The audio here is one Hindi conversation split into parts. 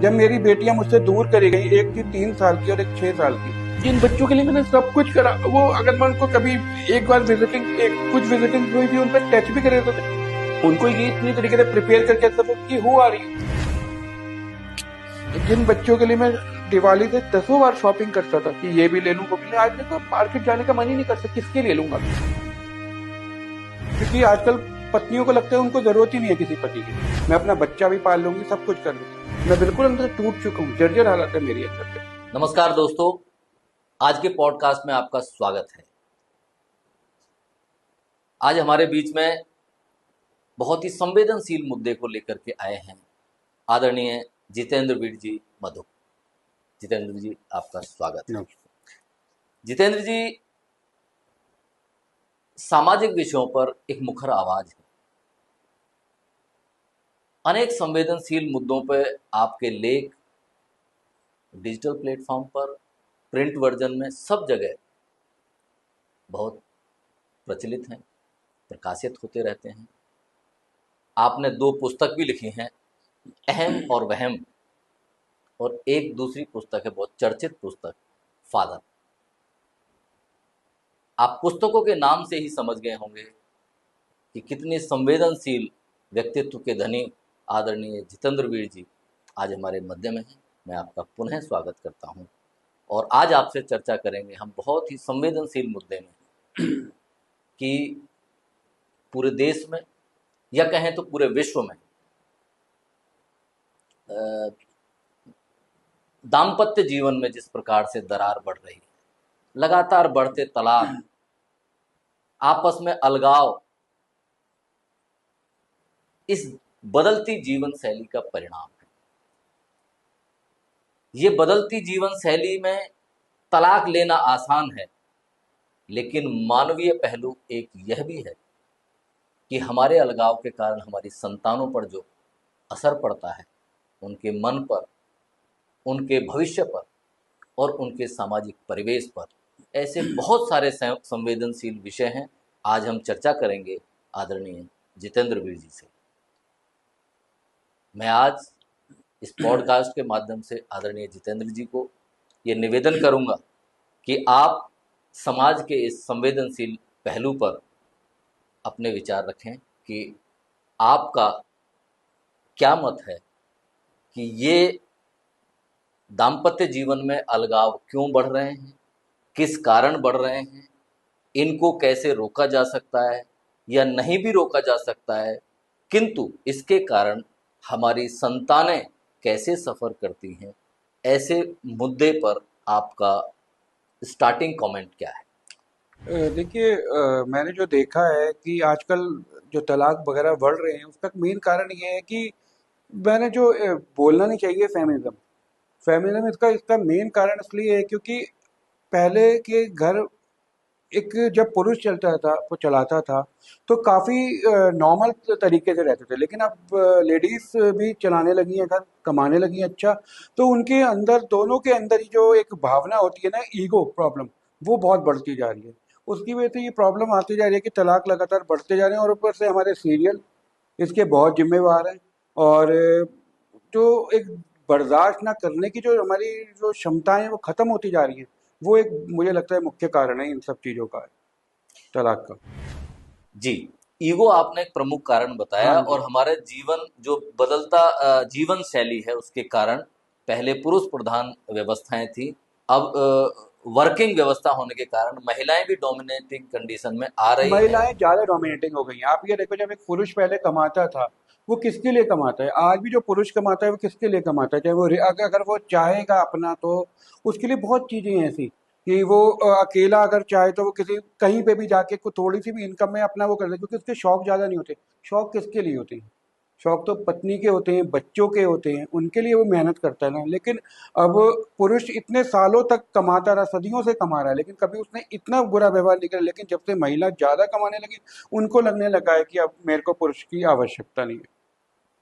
जब मेरी बेटियां मुझसे दूर करी गई, एक थी 3 साल की और एक 6 साल की, जिन बच्चों के लिए मैंने सब कुछ करा, वो अगर मैं उनको कभी एक बार कुछ विजिटिंग हुई थी, उन पर टच भी करे तो उनको ये इतनी तरीके से प्रिपेयर करके कि हु आर यू। जिन बच्चों के लिए मैं दिवाली से 10 बार शॉपिंग करता था कि ये भी ले लूं वो भी ले, आज देखो मार्केट जाने का मन ही नहीं करता, किसके लिए लूंगा। क्योंकि आजकल पत्नियों को लगता है उनको जरूरत ही नहीं है किसी पति की, मैं अपना बच्चा भी पाल लूंगी, सब कुछ कर लूंगी। मैं बिल्कुल अंदर से टूट चुका हूँ, जर्जर हालत है मेरी अंदर से। नमस्कार दोस्तों, आज के पॉडकास्ट में आपका स्वागत है। आज हमारे बीच में बहुत ही संवेदनशील मुद्दे को लेकर के आए हैं आदरणीय जितेंद्र वीर जी मधु। जितेंद्र जी, आपका स्वागत है। जितेंद्र जी सामाजिक विषयों पर एक मुखर आवाज है। अनेक संवेदनशील मुद्दों पर आपके लेख डिजिटल प्लेटफॉर्म पर, प्रिंट वर्जन में, सब जगह बहुत प्रचलित हैं, प्रकाशित होते रहते हैं। आपने 2 पुस्तक भी लिखी हैं, अहम और वहम, और एक दूसरी पुस्तक है बहुत चर्चित पुस्तक, फादर। आप पुस्तकों के नाम से ही समझ गए होंगे कि कितने संवेदनशील व्यक्तित्व के धनी आदरणीय जितेंद्र वीर जी आज हमारे मध्य में हैं। मैं आपका पुनः स्वागत करता हूं और आज आपसे चर्चा करेंगे हम बहुत ही संवेदनशील मुद्दे में कि पूरे देश में या कहें तो पूरे विश्व में दाम्पत्य जीवन में जिस प्रकार से दरार बढ़ रही है, लगातार बढ़ते तलाक, आपस में अलगाव, इस बदलती जीवन शैली का परिणाम है। ये बदलती जीवन शैली में तलाक लेना आसान है, लेकिन मानवीय पहलू एक यह भी है कि हमारे अलगाव के कारण हमारी संतानों पर जो असर पड़ता है, उनके मन पर, उनके भविष्य पर और उनके सामाजिक परिवेश पर, ऐसे बहुत सारे संवेदनशील विषय हैं। आज हम चर्चा करेंगे आदरणीय जितेंद्र वीर जी से। मैं आज इस पॉडकास्ट के माध्यम से आदरणीय जितेंद्र जी को ये निवेदन करूंगा कि आप समाज के इस संवेदनशील पहलू पर अपने विचार रखें कि आपका क्या मत है कि ये दाम्पत्य जीवन में अलगाव क्यों बढ़ रहे हैं, किस कारण बढ़ रहे हैं, इनको कैसे रोका जा सकता है या नहीं भी रोका जा सकता है, किंतु इसके कारण हमारी संतानें कैसे सफ़र करती हैं। ऐसे मुद्दे पर आपका स्टार्टिंग कमेंट क्या है? देखिए, मैंने जो देखा है कि आजकल जो तलाक वगैरह बढ़ रहे हैं, उसका मेन कारण ये है कि मैंने जो बोलना नहीं चाहिए फेमिनिज्म इसका मेन कारण इसलिए है क्योंकि पहले के घर एक जब पुरुष वो चलाता था तो काफ़ी नॉर्मल तरीके से रहते थे, लेकिन अब लेडीज भी चलाने लगी हैं, घर कमाने लगी हैं अच्छा, तो उनके अंदर, दोनों के अंदर ही जो एक भावना होती है ना, ईगो प्रॉब्लम, वो बहुत बढ़ती जा रही है। उसकी वजह से ये प्रॉब्लम आती जा रही है कि तलाक लगातार बढ़ते जा रहे हैं, और ऊपर से हमारे सीरियल इसके बहुत जिम्मेवार हैं। और जो एक बर्दाश्त ना करने की जो हमारी जो क्षमताएं वो ख़त्म होती जा रही हैं, वो एक मुझे लगता है मुख्य कारण है इन सब चीज़ों का, तलाक का। जी, ईगो आपने एक प्रमुख कारण बताया। हाँ जी। और हमारे जीवन जो बदलता जीवन शैली है, उसके कारण पहले पुरुष प्रधान व्यवस्थाएं थी, अब वर्किंग व्यवस्था होने के कारण महिलाएं भी डोमिनेटिंग कंडीशन में आ रही हैं। महिलाएं ज़्यादा डोमिनेटिंग हो गई हैं। आप ये देखो, जब एक पुरुष पहले कमाता था, वो किसके लिए कमाता है? आज भी जो पुरुष कमाता है वो किसके लिए कमाता है? चाहे वो अगर वो चाहेगा अपना, तो उसके लिए बहुत चीज़ें हैं ऐसी कि वो अकेला अगर चाहे तो वो किसी कहीं पे भी जाके को थोड़ी सी भी इनकम में अपना वो कर दे, क्योंकि उसके शौक ज़्यादा नहीं होते। शौक किसके लिए होते हैं? शौक तो पत्नी के होते हैं, बच्चों के होते हैं, उनके लिए वो मेहनत करता है ना। लेकिन अब पुरुष इतने सालों तक कमाता रहा, सदियों से कमा रहा है, लेकिन कभी उसने इतना बुरा व्यवहार नहीं किया। लेकिन जब से महिला ज़्यादा कमाने लगी, उनको लगने लगा है कि अब मेरे को पुरुष की आवश्यकता नहीं है।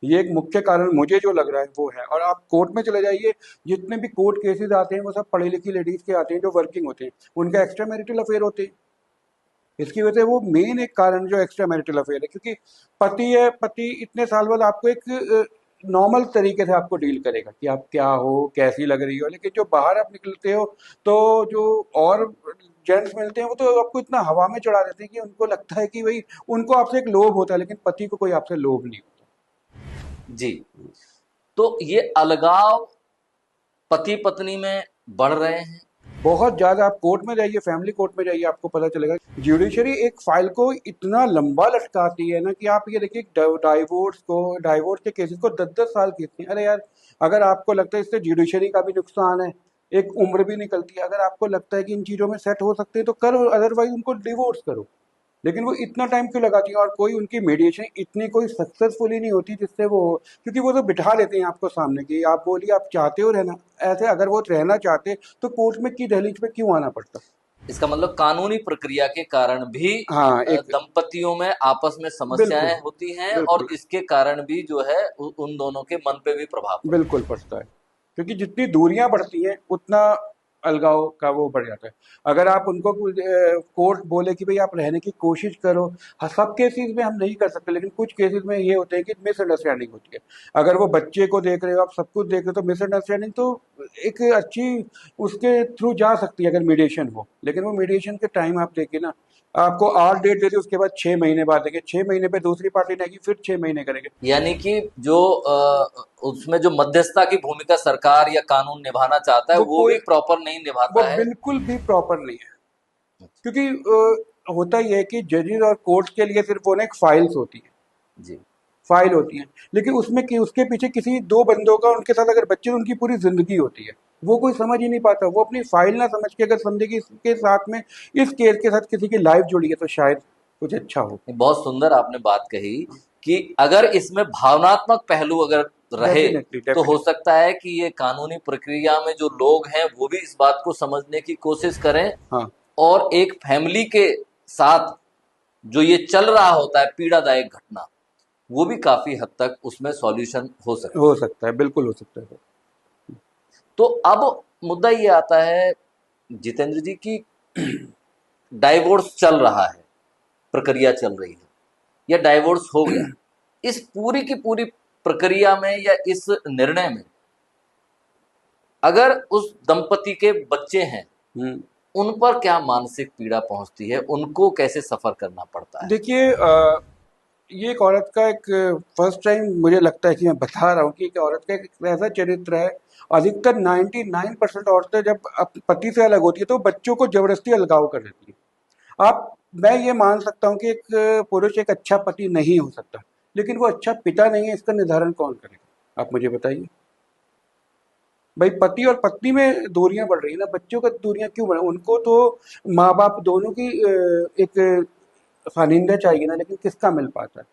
ये एक मुख्य कारण मुझे जो लग रहा है वो है। और आप कोर्ट में चले जाइए, जितने भी कोर्ट केसेस आते हैं वो सब पढ़ी लिखी लेडीज़ के आते हैं जो वर्किंग होते हैं, उनका एक्स्ट्रा मैरिटल अफेयर होते हैं। इसकी वजह से वो मेन एक कारण जो एक्स्ट्रा मैरिटल अफेयर है, क्योंकि पति है, पति इतने साल बाद आपको एक नॉर्मल तरीके से आपको डील करेगा कि आप क्या हो, कैसी लग रही हो। लेकिन जो बाहर आप निकलते हो तो जो और जेंट्स मिलते हैं वो तो आपको इतना हवा में चढ़ा देते हैं कि उनको लगता है कि भाई उनको आपसे एक लोभ होता है, लेकिन पति को कोई आपसे लोभ नहीं होता। जी। तो ये अलगाव पति पत्नी में बढ़ रहे हैं। बहुत ज़्यादा आप कोर्ट में जाइए, फैमिली कोर्ट में जाइए, आपको पता चलेगा। जुडिशरी एक फाइल को इतना लंबा लटकाती है ना कि आप ये देखिए डाइवोर्स के केसेस को 10-10 साल खींचते हैं। अरे यार, अगर आपको लगता है इससे जुडिशरी का भी नुकसान है, एक उम्र भी निकलती है, अगर आपको लगता है कि इन चीज़ों में सेट हो सकते हैं तो करो, अदरवाइज उनको डिवोर्स करो। लेकिन वो इतना टाइम क्यों लगाती है, और कोई उनकी मीडिएशन इतनी कोई सक्सेसफुली नहीं होती जिससे वो हो। क्योंकि वो तो बिठा लेते हैं आपको सामने कि आप बोलिए आप चाहते हो रहना। ऐसे अगर वो रहना चाहते तो कोर्ट में की दहलीज पे क्यों आना पड़ता। इसका मतलब कानूनी प्रक्रिया के कारण भी हाँ, एक दंपतियों में आपस में बिल्कुल, समस्याएं होती हैं, और बिल्कुल, इसके कारण भी जो है उन दोनों के मन पे भी प्रभाव पड़ता बिल्कुल पड़ता है। क्योंकि जितनी दूरियां बढ़ती हैं उतना अलगाव का वो बढ़ जाता है। अगर आप उनको कोर्ट बोले कि भाई आप रहने की कोशिश करो। हाँ, सब केसेस में हम नहीं कर सकते, लेकिन कुछ केसेस में ये होते हैं कि मिसअंडरस्टैंडिंग होती है। अगर वो बच्चे को देख रहे हो, आप सब कुछ देख रहे हो, तो मिसअंडरस्टैंडिंग तो एक अच्छी उसके थ्रू जा सकती है अगर मीडिएशन हो। लेकिन वो मीडिएशन के टाइम आप देखिए ना, आपको आज डेट दे दी, उसके बाद 6 महीने बाद देंगे, 6 महीने पे दूसरी पार्टी नहीं आएगी, फिर 6 महीने करेंगे। है। यानी कि जो उसमें जो मध्यस्थता की भूमिका सरकार या कानून निभाना चाहता है वो वो कोई भी प्रॉपर नहीं वो निभाता है। बिल्कुल भी प्रॉपर नहीं है। क्योंकि होता ही है कि जजेस और कोर्ट्स के लिए सिर्फ वो ना एक फाइल्स होती है, जी। फाइल होती है। लेकिन उसमें कि उसके पीछे किसी दो बंदों का, उनके साथ अगर बच्चे, उनकी पूरी जिंदगी होती है। वो कोई समझ ही नहीं पाता। वो अपनी फाइल ना समझ के अगर समझे कि इसके साथ में, इस केस के साथ किसी की लाइफ जुड़ी है, तो शायद कुछ अच्छा हो। बहुत सुंदर आपने बात कही कि अगर इसमें भावनात्मक पहलू अगर रहे डेफिनेटली, तो हो डेफिनेटली। सकता है कि ये कानूनी प्रक्रिया में जो लोग हैं वो भी इस बात को समझने की कोशिश करें, हाँ, और एक फैमिली के साथ जो ये चल रहा होता है पीड़ादायक घटना, वो भी काफी हद तक उसमें सॉल्यूशन हो सकती हो है। सकता है, बिल्कुल हो सकता है। तो अब मुद्दा ये आता है जितेंद्र जी की डाइवोर्स चल रहा है, प्रक्रिया चल रही है, या डाइवोर्स हो गया, इस पूरी की पूरी प्रक्रिया में या इस निर्णय में अगर उस दंपति के बच्चे हैं, हम्म उन पर क्या मानसिक पीड़ा पहुंचती है, उनको कैसे सफर करना पड़ता है। देखिए, ये एक औरत का एक फर्स्ट टाइम मुझे लगता है कि मैं बता रहा हूँ कि एक औरत का एक ऐसा चरित्र है। अधिकतर 99% औरतें जब पति से अलग होती है तो बच्चों को जबरदस्ती अलगाव कर देती है। आप मैं ये मान सकता हूँ कि एक पुरुष एक अच्छा पति नहीं हो सकता, लेकिन वो अच्छा पिता नहीं है, इसका निर्धारण कौन करेगा, आप मुझे बताइए। भाई, पति और पत्नी में दूरियां बढ़ रही है ना, बच्चों का दूरियां क्यों बढ़ रही? उनको तो माँ बाप दोनों की एक सानिध्य चाहिए ना, लेकिन किसका मिल पाता है?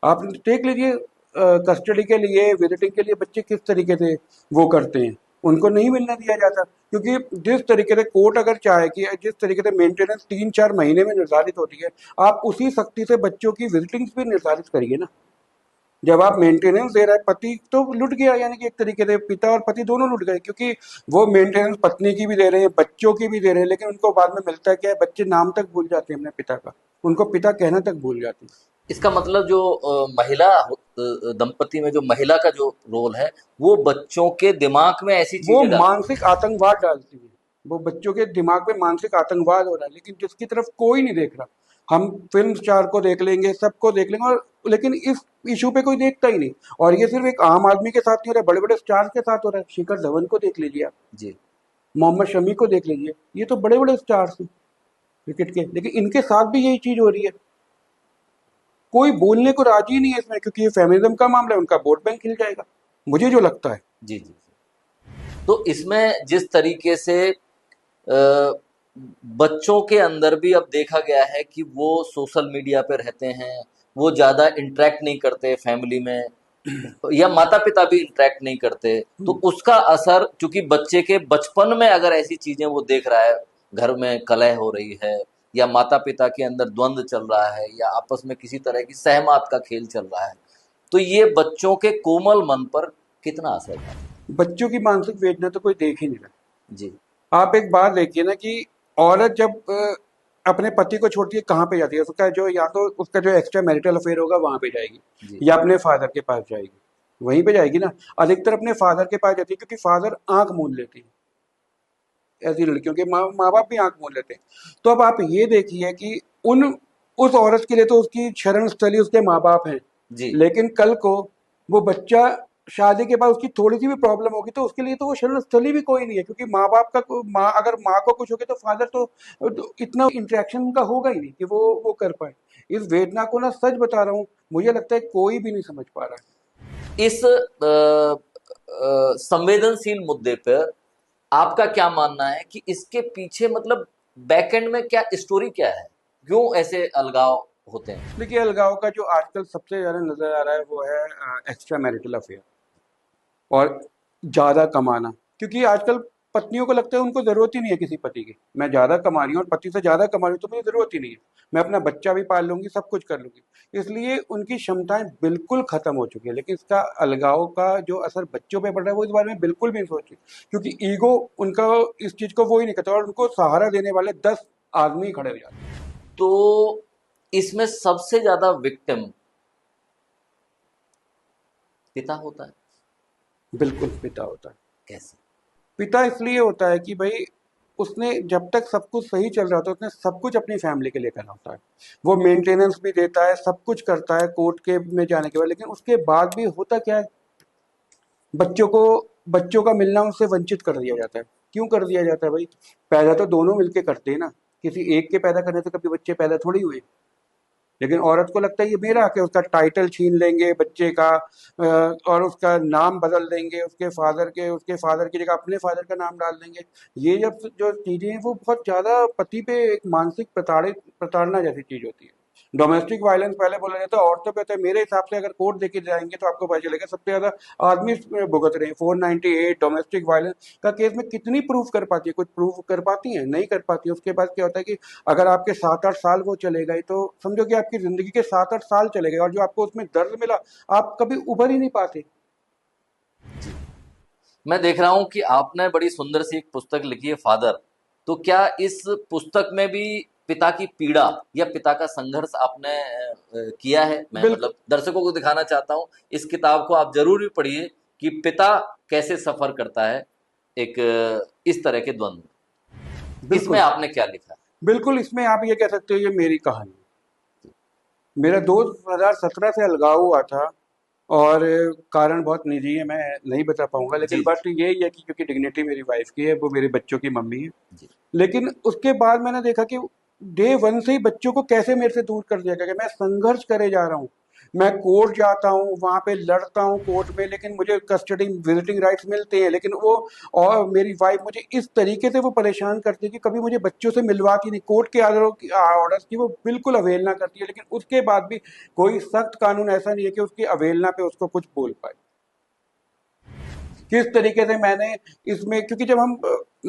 आप देख लीजिए, कस्टडी के लिए, विजिटिंग के लिए बच्चे किस तरीके से वो करते हैं। उनको नहीं मिलने दिया जाता, क्योंकि जिस तरीके से कोर्ट अगर चाहे कि जिस तरीके से मेंटेनेंस 3-4 महीने में निर्धारित होती है, आप उसी सख्ती से बच्चों की विजिटिंग्स भी निर्धारित करिए ना। जब आप मेंटेनेंस दे रहे हैं, पति तो लुट गया, यानी कि एक तरीके से पिता और पति दोनों लुट गए, क्योंकि वो मेंटेनेंस पत्नी की भी दे रहे हैं, बच्चों की भी दे रहे हैं, लेकिन उनको बाद में मिलता है क्या है, बच्चे नाम तक भूल जाते हैं अपने पिता का, उनको पिता कहना तक भूल जाते हैं। इसका मतलब जो महिला दंपति में जो महिला का जो रोल है, वो बच्चों के दिमाग में ऐसी वो चीजें डालती है। मानसिक आतंकवाद डालती है। वो बच्चों के दिमाग में मानसिक आतंकवाद हो रहा है, लेकिन जिसकी तरफ कोई नहीं देख रहा। हम फिल्म स्टार को देख लेंगे, सबको देख लेंगे, और लेकिन इस इशू पे कोई देखता ही नहीं। और ये सिर्फ एक आम आदमी के साथ नहीं हो रहा है, बड़े बड़े स्टार्स के साथ हो रहा है। शिखर धवन को देख लीजिए आप, जी। मोहम्मद शमी को देख लीजिए, ये तो बड़े बड़े स्टार्स हैं क्रिकेट के, लेकिन इनके साथ भी यही चीज हो रही है। कोई बोलने को राजी नहीं है इसमें, क्योंकि ये फेमिनिज्म का मामला है, उनका वोट बैंक हिल जाएगा, मुझे जो लगता है। जी जी। तो इसमें जिस तरीके से बच्चों के अंदर भी अब देखा गया है कि वो सोशल मीडिया पे रहते हैं, वो ज़्यादा इंटरेक्ट नहीं करते फैमिली में, या माता पिता भी इंटरेक्ट नहीं करते, तो उसका असर, क्योंकि बच्चे के बचपन में अगर ऐसी चीज़ें वो देख रहा है, घर में कलह हो रही है, या माता पिता के अंदर द्वंद्व चल रहा है, या आपस में किसी तरह की सहमत का खेल चल रहा है, तो ये बच्चों के कोमल मन पर कितना असर डालता है। बच्चों की मानसिक वेदना तो कोई देख ही नहीं रहा। जी आप एक बात देखिए ना कि औरत जब अपने पति को छोड़ती है, कहाँ पे जाती है? उसका जो, या तो उसका जो एक्स्ट्रा मैरिटल अफेयर होगा वहां पे जाएगी, जी या अपने फादर के पास जाएगी। वहीं पे जाएगी ना। अधिकतर अपने फादर के पास जाती है क्योंकि फादर आंख मूंद लेती है, ऐसी लड़कियों के माँ माँ बाप भी आंख मूंद लेते हैं। तो अब आप ये देखिए कि उन उस औरत के लिए तो उसकी शरण स्थली उसके माँ बाप हैं, जी। लेकिन कल को वो बच्चा शादी के बाद उसकी थोड़ी सी भी प्रॉब्लम होगी तो उसके लिए तो वो शरण स्थली भी कोई नहीं है, क्योंकि माँ बाप का माँ अगर माँ को कुछ हो गया तो फादर तो इतना इंटरेक्शन उनका होगा ही नहीं कि वो कर पाए। इस वेदना को ना, सच बता रहा हूँ, मुझे लगता है कोई भी नहीं समझ पा रहा है। इस संवेदनशील मुद्दे पर आपका क्या मानना है कि इसके पीछे मतलब बैकएंड में क्या स्टोरी क्या है, क्यों ऐसे अलगाव होते हैं? देखिए, अलगाव का जो आजकल सबसे ज्यादा नजर आ रहा है वो है एक्स्ट्रा मैरिटल अफेयर और ज़्यादा कमाना। क्योंकि आजकल पत्नियों को लगता है उनको ज़रूरत ही नहीं है किसी पति की। मैं ज़्यादा कमा रही हूँ और पति से ज़्यादा कमा रही हूँ तो मुझे ज़रूरत ही नहीं है। मैं अपना बच्चा भी पाल लूँगी, सब कुछ कर लूँगी। इसलिए उनकी क्षमताएँ बिल्कुल ख़त्म हो चुकी हैं। लेकिन इसका अलगाव का जो असर बच्चों पे पड़ रहा है वो इस बारे में बिल्कुल भी नहीं सोच रहे। क्योंकि ईगो उनका इस चीज़ को वो ही नहीं कहता और उनको सहारा देने वाले 10 आदमी खड़े हो जाते हैं। तो इसमें सबसे ज्यादा विक्टिम पिता होता है। बिल्कुल पिता होता है। कैसे? पिता इसलिए होता है कि भाई उसने जब तक सब कुछ सही चल रहा होता है उसने सब कुछ अपनी फैमिली के लिए करना होता है। वो मेंटेनेंस भी देता है, सब कुछ करता है कोर्ट के में जाने के बाद, लेकिन उसके बाद भी होता क्या है, बच्चों को बच्चों का मिलना उससे वंचित कर दिया जाता है। क्यों कर दिया जाता है भाई? पैदा तो दोनों मिलके करते हैं ना। किसी एक के पैदा करने से कभी बच्चे पैदा थोड़ी हुए। लेकिन औरत को लगता है ये मेरा हक है, उसका टाइटल छीन लेंगे बच्चे का, और उसका नाम बदल देंगे, उसके फादर की जगह अपने फादर का नाम डाल देंगे। ये जब जो चीज़ें हैं वो बहुत ज़्यादा पति पे एक मानसिक प्रताड़ना जैसी चीज़ होती है। डोमेस्टिक वायलेंस पहले बोला जाता है औरतों पे, होता है मेरे हिसाब से अगर कोर्ट देखे जाएंगे तो आपको पता चलेगा सबसे ज़्यादा आदमी इसमें भुगत रहे हैं। 498 डोमेस्टिक वायलेंस का केस में कितनी प्रूफ कर पाती है? कुछ प्रूफ कर पाती हैं? नहीं कर पाती। उसके बाद क्या होता है कि अगर आपके 7-8 साल वो चले गए तो समझो कि आपकी जिंदगी के 7-8 साल चले गए और जो आपको उसमें दर्द मिला आप कभी उभर ही नहीं पाते। मैं देख रहा हूं कि आपने बड़ी सुंदर सी एक पुस्तक लिखी है, फादर। तो क्या इस पुस्तक में भी पिता की पीड़ा या पिता का संघर्ष आपने किया है? मैं बिल्कुल। मतलब दर्शकों को दिखाना चाहता हूं, इस किताब को आप जरूर भी पढ़िए कि पिता कैसे सफर करता है एक इस तरह के द्वंद्व में। इसमें बिल्कुल। आपने क्या लिखा? बिल्कुल, इसमें आप ये कह सकते हो ये मेरी कहानी। मेरा 2017 से अलगाव हुआ था और कारण बहुत निजी है, मैं नहीं बता पाऊंगा, लेकिन जी बट यही है कि क्योंकि डिग्निटी मेरी वाइफ की है, वो मेरे बच्चों की मम्मी है। जी। लेकिन उसके बाद मैंने देखा कि डे वन से ही बच्चों को कैसे मेरे से दूर कर दिया गया। कि मैं संघर्ष करे जा रहा हूँ, मैं कोर्ट जाता हूँ, वहाँ पे लड़ता हूँ कोर्ट में, लेकिन मुझे कस्टडी विजिटिंग राइट्स मिलते हैं, लेकिन वो और मेरी वाइफ मुझे इस तरीके से वो परेशान करती है कि कभी मुझे बच्चों से मिलवाती नहीं। कोर्ट के ऑर्डर्स की वो बिल्कुल अवहेलना करती है, लेकिन उसके बाद भी कोई सख्त कानून ऐसा नहीं है कि उसकी अवहेलना पे उसको कुछ बोल पाए। किस तरीके से मैंने इसमें, क्योंकि जब हम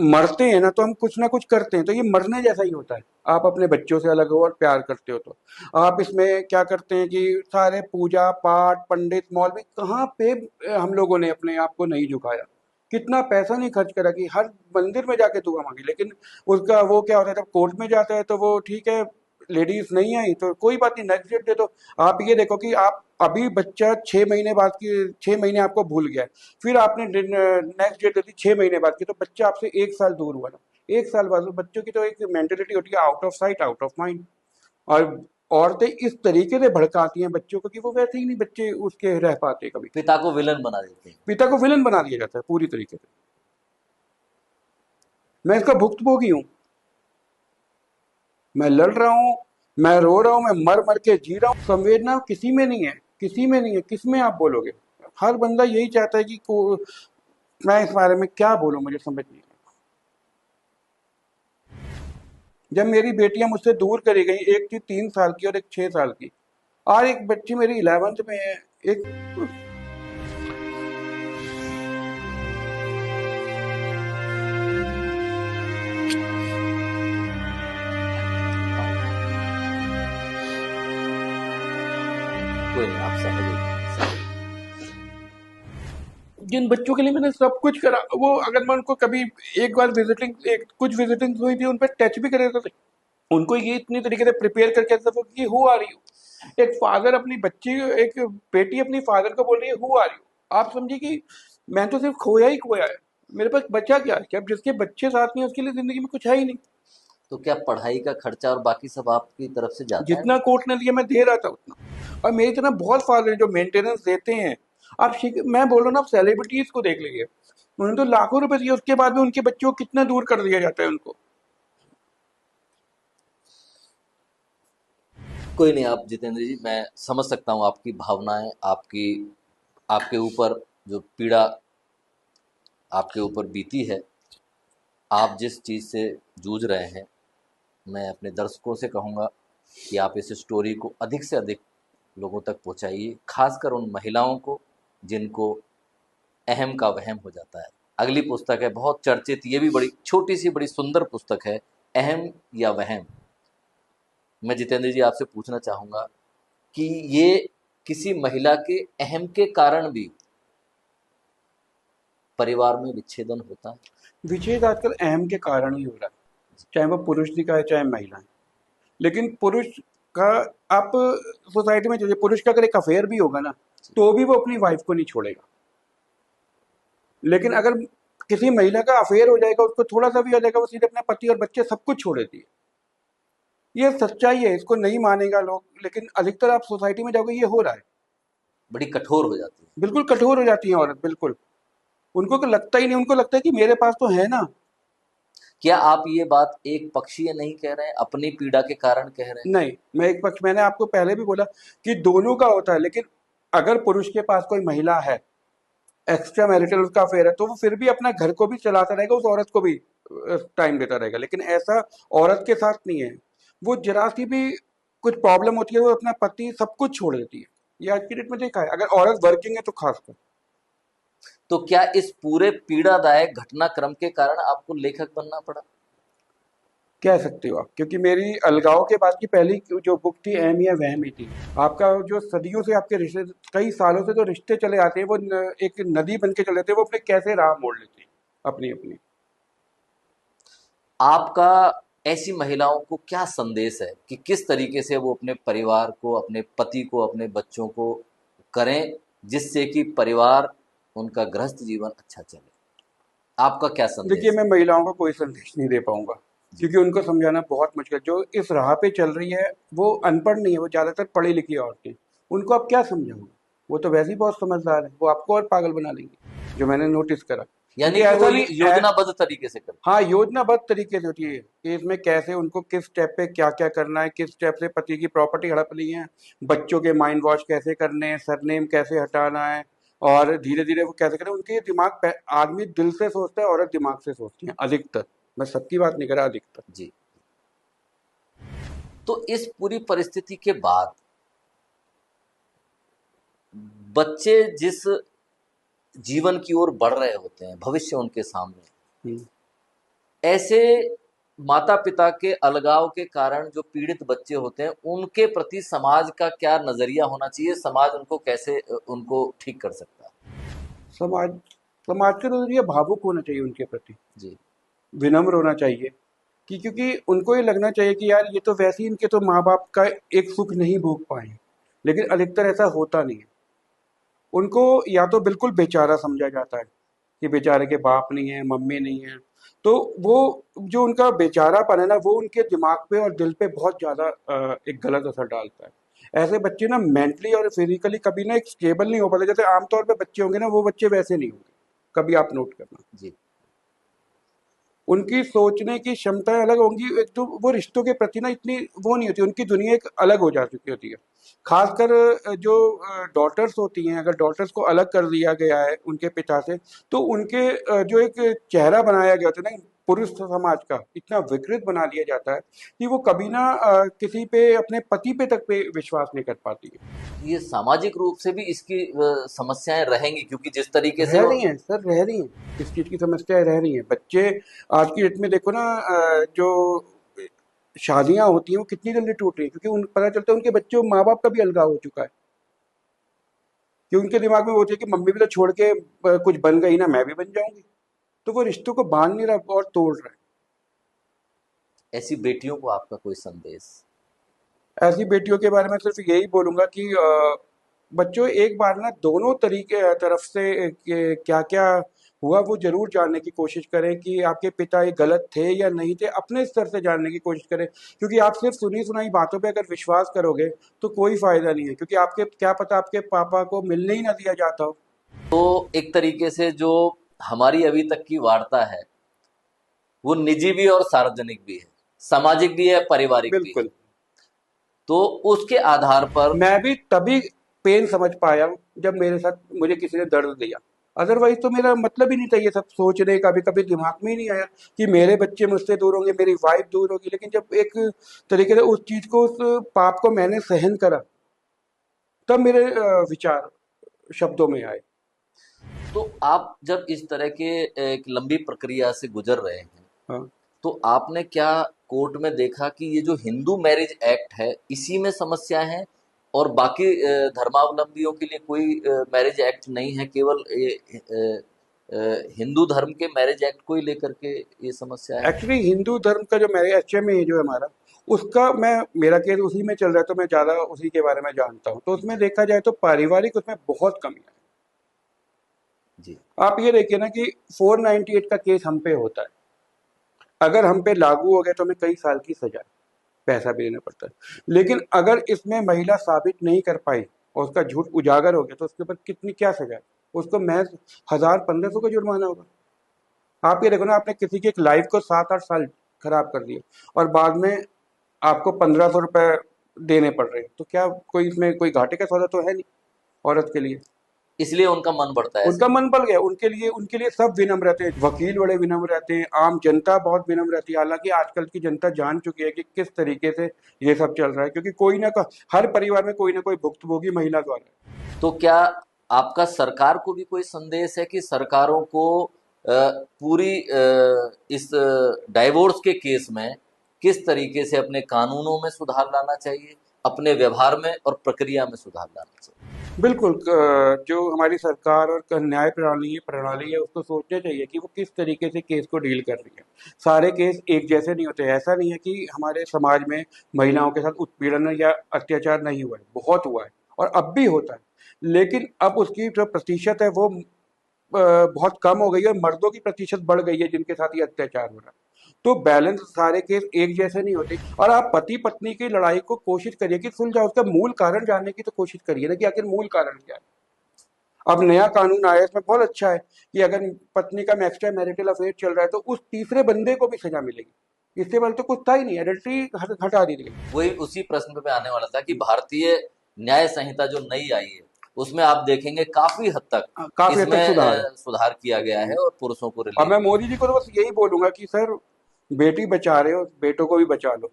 मरते हैं ना तो हम कुछ ना कुछ करते हैं, तो ये मरने जैसा ही होता है। आप अपने बच्चों से अलग हो और प्यार करते हो तो आप इसमें क्या करते हैं कि सारे पूजा पाठ पंडित मौलवी कहाँ पे हम लोगों ने अपने आप को नहीं झुकाया। कितना पैसा नहीं खर्च करा कि हर मंदिर में जाके दुआ मांगी, लेकिन उसका वो क्या होता है, जब कोर्ट में जाता है तो वो ठीक है, लेडीज नहीं आई तो कोई बात नहीं, नेक्स्ट डेट दे दो। आप ये देखो कि आप अभी बच्चा 6 महीने बाद की, 6 महीने आपको भूल गया है, फिर आपने नेक्स्ट डेट दे दी 6 महीने बाद की, तो बच्चा आपसे 1 साल दूर हुआ ना। 1 साल बाद बच्चों की तो एक मेंटेलिटी होती है, out of sight out of mind. और औरतें इस तरीके से भड़काती हैं बच्चों को कि वो वैसे ही नहीं बच्चे उसके रह पाते कभी। पिता को विलन बना देते हैं। पिता को विलन बना दिया जाता है पूरी तरीके से। मैं इसका भुक्तभोगी हूँ। मैं लड़ रहा हूँ, मैं रो रहा हूँ, मैं मर मर के जी रहा हूँ। संवेदना किसी में नहीं है, किसी में नहीं है, किस में आप बोलोगे? हर बंदा यही चाहता है कि मैं इस बारे में क्या बोलूँ, मुझे समझ नहीं आता। जब मेरी बेटियां मुझसे दूर करी गई, एक थी 3 साल की और एक 6 साल की, और एक बच्ची मेरी 11th में है, एक कोई नहीं, आप सहज होइए। जिन बच्चों के लिए मैंने सब कुछ करा, वो अगर मैं उनको कभी एक बार विजिटिंग, एक कुछ विजिटिंग हुई थी, उन पर टच भी करे थे, उनको ये इतनी तरीके से प्रिपेयर करके ऐसा कि हु आर यू। एक फादर अपनी बच्ची, एक बेटी अपनी फादर को बोल रही है हु आर यू। आप समझिए कि मैं तो सिर्फ खोया ही खोया है, मेरे पास बचा क्या है? कि अब जिसके बच्चे साथ नहीं है उसके लिए जिंदगी में कुछ है ही नहीं। तो क्या पढ़ाई का खर्चा और बाकी सब आपकी तरफ से जाता है? जितना कोर्ट ने दिया मैं दे रहा था उतना, और मेरी तरह बहुत फादर हैं जो मेंटेनेंस देते हैं। मैं बोल रहा हूँ ना, आप सेलिब्रिटीज को देख लीजिए, उन्होंने तो लाखों रुपए दिए, उसके बाद भी उनके बच्चों को कितना दूर कर दिया जाता है उनको। कोई नहीं, आप जितेंद्र जी, मैं समझ सकता हूँ आपकी भावनाएं, आपकी आपके ऊपर जो पीड़ा आपके ऊपर बीती है, आप जिस चीज़ से जूझ रहे हैं। मैं अपने दर्शकों से कहूँगा कि आप इस स्टोरी को अधिक से अधिक लोगों तक पहुँचाइए, खासकर उन महिलाओं को जिनको अहम का वहम हो जाता है। अगली पुस्तक है बहुत चर्चित, ये भी बड़ी छोटी सी बड़ी सुंदर पुस्तक है, अहम या वहम। मैं जितेंद्र जी आपसे पूछना चाहूँगा कि ये किसी महिला के अहम के कारण भी परिवार में विच्छेदन होता है? विच्छेद आजकल अहम के कारण ही हो रहा है, चाहे वो पुरुष जी का है चाहे महिला है। लेकिन पुरुष का, आप सोसाइटी में चलिए, पुरुष का अगर एक अफेयर भी होगा ना, तो भी वो अपनी वाइफ को नहीं छोड़ेगा। लेकिन अगर किसी महिला का अफेयर हो जाएगा, उसको थोड़ा सा भी हो जाएगा, वो सीधे अपना पति और बच्चे सब कुछ छोड़ देती है। ये सच्चाई है, इसको नहीं मानेगा लोग, लेकिन अधिकतर आप सोसाइटी में जाओगे ये हो रहा है। बड़ी कठोर हो जाती है। बिल्कुल कठोर हो जाती है औरत, बिल्कुल। उनको तो लगता ही नहीं, उनको लगता है कि मेरे पास तो है ना। क्या आप ये बात एक पक्षीय नहीं कह रहे हैं, अपनी पीड़ा के कारण कह रहे हैं? नहीं, मैं एक पक्ष, मैंने आपको पहले भी बोला कि दोनों का होता है, लेकिन अगर पुरुष के पास कोई महिला है, एक्स्ट्रा मैरिटल उसका अफेयर है, तो वो फिर भी अपना घर को भी चलाता रहेगा, उस औरत को भी टाइम देता रहेगा। लेकिन ऐसा औरत के साथ नहीं है। वो जरा सी भी कुछ प्रॉब्लम होती है, वो अपना पति सब कुछ छोड़ देती है। ये आज की डेट में देखा है, अगर औरत वर्किंग है तो खासकर। तो क्या इस पूरे पीड़ादायक घटनाक्रम के कारण आपको लेखक बनना पड़ा? कह सकते हो आप, क्योंकि मेरी अलगाव के बाद की पहली जो बुक थी, अहम या वहम ही थी। आपका जो सदियों से आपके रिश्ते, कई सालों से जो रिश्ते चले आते हैं, वो एक नदी बन के चले जाते हैं, वो अपने कैसे राह मोड़ लेते हैं अपनी अपनी। आपका ऐसी महिलाओं को क्या संदेश है कि किस तरीके से वो अपने परिवार को, अपने पति को, अपने बच्चों को करें, जिससे कि परिवार, उनका गृहस्थ जीवन अच्छा चले? आपका क्या देखिए, संदेश मैं महिलाओं को कोई संदेश नहीं दे पाऊंगा, है? जी। क्योंकि उनको समझाना बहुत मुश्किल। जो इस राह पे चल रही है वो अनपढ़ नहीं है, वो ज़्यादातर पढ़ी लिखी औरतें। उनको आप क्या समझाओगे? वो तो वैसे ही बहुत समझदार है, वो आपको और पागल बना देंगे, जो मैंने नोटिस करा। यानी क्योंकि कि वो ऐसा नहीं योजनाबद्ध तरीके से करते हाँ, योजनाबद्ध तरीके से होती है कि इसमें कैसे उनको किस स्टेप पे क्या क्या करना है, किस स्टेप से पति की प्रॉपर्टी हड़पनी है, बच्चों के माइंड वॉश कैसे करने हैं, सरनेम कैसे हटाना है, और धीरे धीरे वो कैसे करें। उनके आदमी दिल से सोचता है, औरत दिमाग से सोचती है अधिकतर। मैं सबकी बात नहीं कर रहा, अधिकतर। हैं। जी। तो इस पूरी परिस्थिति के बाद बच्चे जिस जीवन की ओर बढ़ रहे होते हैं, भविष्य उनके सामने, हम्म। ऐसे माता पिता के अलगाव के कारण जो पीड़ित बच्चे होते हैं, उनके प्रति समाज का क्या नजरिया होना चाहिए? समाज उनको कैसे उनको ठीक कर सकता है? समाज समाज के नजरिए भावुक होना चाहिए उनके प्रति, जी। विनम्र होना चाहिए। कि क्योंकि उनको ये लगना चाहिए कि यार, ये तो वैसे ही इनके तो माँ बाप का एक सुख नहीं भोग पाए, लेकिन अधिकतर ऐसा होता नहीं है। उनको या तो बिल्कुल बेचारा समझा जाता है कि बेचारे के बाप नहीं है, मम्मी नहीं है। तो वो जो उनका बेचारापन है ना, वो उनके दिमाग पे और दिल पे बहुत ज़्यादा एक गलत असर डालता है। ऐसे बच्चे ना मेंटली और फिजिकली कभी ना एक स्टेबल नहीं हो पाते। जैसे आमतौर पे बच्चे होंगे ना, वो बच्चे वैसे नहीं होंगे, कभी आप नोट करना। जी। उनकी सोचने की क्षमताएं अलग होंगी, एक तो वो रिश्तों के प्रति ना इतनी वो नहीं होती, उनकी दुनिया एक अलग हो जा चुकी होती है। खासकर जो डॉटर्स होती हैं, अगर डॉटर्स को अलग कर दिया गया है उनके पिता से, तो उनके जो एक चेहरा बनाया गया होता है ना पुरुष समाज का, इतना विकृत बना दिया जाता है कि वो कभी ना किसी पे, अपने पति पे तक पे विश्वास नहीं कर पाती है। ये सामाजिक रूप से भी इसकी समस्याएं रहेंगी, क्योंकि जिस तरीके से रह रही हैं सर, रह रही हैं, इस चीज की समस्याएं रह रही हैं। बच्चे आज की डेट में देखो ना, जो शादियां होती हैं वो कितनी जल्दी टूट रही है, क्योंकि उन पता चलता है उनके बच्चों माँ बाप का भी अलगाव हो चुका है। कि उनके दिमाग में वो होती है कि मम्मी भी तो छोड़ के कुछ बन गई ना, मैं भी बन जाऊंगी। तो वो रिश्तों को बांध नहीं रहा और तोड़ रहा ऐसी बेटियों को आपका कोई संदेश? है। ऐसी बेटियों के बारे में सिर्फ यही बोलूंगा कि बच्चों एक बार ना दोनों तरीके तरफ से क्या क्या हुआ वो जरूर जानने की कोशिश करें कि आपके पिता ये गलत थे या नहीं थे, अपने स्तर से जानने की कोशिश करें। क्योंकि आप सिर्फ सुनी सुनाई बातों पे अगर विश्वास करोगे तो कोई फायदा नहीं है, क्योंकि आपके क्या पता आपके पापा को मिलने ही ना दिया जाता हो। तो एक तरीके से जो हमारी अभी तक की वार्ता है वो निजी भी और सार्वजनिक भी है, सामाजिक भी है, पारिवारिक भी है। बिल्कुल। तो उसके आधार पर मैं भी तभी पेन समझ पाया हूँ जब मेरे साथ मुझे किसी ने दर्द दिया। अदरवाइज तो मेरा मतलब ही नहीं था ये सब सोचने का, भी कभी दिमाग में ही नहीं आया कि मेरे बच्चे मुझसे दूर होंगे, मेरी वाइफ दूर होगी। लेकिन जब एक तरीके से उस चीज को, उस पाप को मैंने सहन करा, तब मेरे विचार शब्दों में आए। तो आप जब इस तरह के एक लंबी प्रक्रिया से गुजर रहे हैं, हाँ। तो आपने क्या कोर्ट में देखा कि ये जो हिंदू मैरिज एक्ट है इसी में समस्या है और बाकी धर्मावलंबियों के लिए कोई मैरिज एक्ट नहीं है, केवल हिंदू धर्म के मैरिज एक्ट को ही लेकर के ये समस्या है? एक्चुअली हिंदू धर्म का जो मेरे HMA जो है हमारा, उसका मैं मेरा केस उसी में चल रहा है, तो मैं ज़्यादा उसी के बारे में जानता हूँ। तो उसमें देखा जाए तो पारिवारिक उसमें बहुत कमी है। जी। आप ये देखिए ना कि 498 का केस हम पे होता है, अगर हम पे लागू हो गया तो हमें कई साल की सजा है, पैसा भी देना पड़ता है। लेकिन अगर इसमें महिला साबित नहीं कर पाई और उसका झूठ उजागर हो गया तो उसके ऊपर कितनी क्या सजा है, उसको महज 1000-1500 का जुर्माना होगा। आप ये देखो ना, आपने किसी की एक लाइफ को 7-8 साल खराब कर दिया और बाद में आपको 1500 रुपए देने पड़ रहे हैं, तो क्या कोई इसमें कोई घाटे का सौदा तो है नहीं औरत के लिए। इसलिए उनका मन बढ़ता है ऐसे उनका करने मन बढ़ गया, उनके लिए सब विनम्र रहते हैं, वकील बड़े विनम्र रहते हैं, आम जनता बहुत विनम्र रहती है। हालांकि आजकल की जनता जान चुकी है कि किस तरीके से ये सब चल रहा है, क्योंकि हर परिवार में कोई ना कोई भुक्तभोगी महिला द्वारा है। में। तो क्या आपका सरकार को भी कोई संदेश है कि सरकारों को पूरी इस डाइवोर्स के केस में किस तरीके से अपने कानूनों में सुधार लाना चाहिए, अपने व्यवहार में और प्रक्रिया में सुधार लाना चाहिए? बिल्कुल। जो हमारी सरकार और न्याय प्रणाली है उसको सोचना चाहिए कि वो किस तरीके से केस को डील कर रही है। सारे केस एक जैसे नहीं होते। ऐसा नहीं है कि हमारे समाज में महिलाओं के साथ उत्पीड़न या अत्याचार नहीं हुआ है, बहुत हुआ है और अब भी होता है। लेकिन अब उसकी जो प्रतिशत है वो बहुत कम हो गई है और मर्दों की प्रतिशत बढ़ गई है जिनके साथ ये अत्याचार हो रहा है। तो बैलेंस, सारे केस एक जैसे नहीं होते। और आप पति पत्नी की लड़ाई को कोशिश करिए कि सुलझाओ, उसका मूल कारण जानने की तो कोशिश करिए ना कि आखिर मूल कारण क्या है। अब नया कानून आया है, इसमें बहुत अच्छा है कि अगर पत्नी का एक्स्ट्रा मैरिटल अफेयर चल रहा है तो उस तीसरे बंदे को भी सजा मिलेगी। इससे पहले तो कुछ था ही नहीं, एडल्ट्री हटा दी गई। वही उसी प्रश्न पे मैं आने वाला था कि भारतीय न्याय संहिता जो नई आई है उसमें आप देखेंगे काफी हद तक काफी हद इसमें तक सुधार है। सुधार किया गया है और पुरुषों को और रिलीव मैं किया मोदी जी को तो बस यही बोलूंगा कि सर, बेटी बचा रहे हो, बेटों को भी बचा लो।